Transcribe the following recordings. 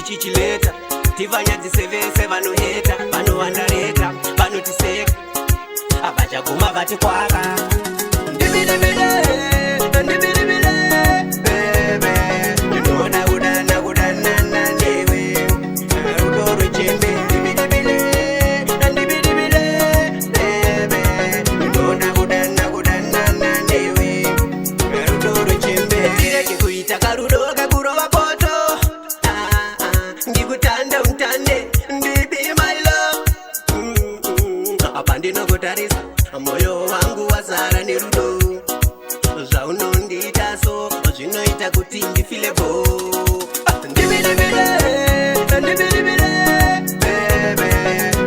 ichichileta tivanyadzisevese vanoheta vanowandareta vanotiseka avachaguma vati kwaka ndinokutarisa moyo wangu wazara nerudo zvaunondiita so zvinoita kuti ndifile bo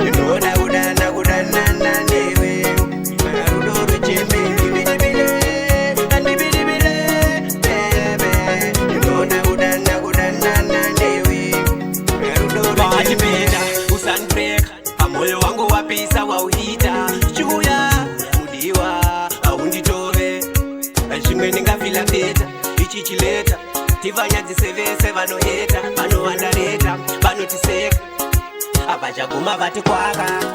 ndinoda kudanana newe rudo rwechembe ndinoda kudanana newe rudo rwechembe usandibreka moyo wangu wapisa wauhita chuya mudiwa aunditove zvimwe ndingafila peta ichichileta tivanyadzisevese vanoheta vanowandareta vanotiseka avachaguma vati kwaka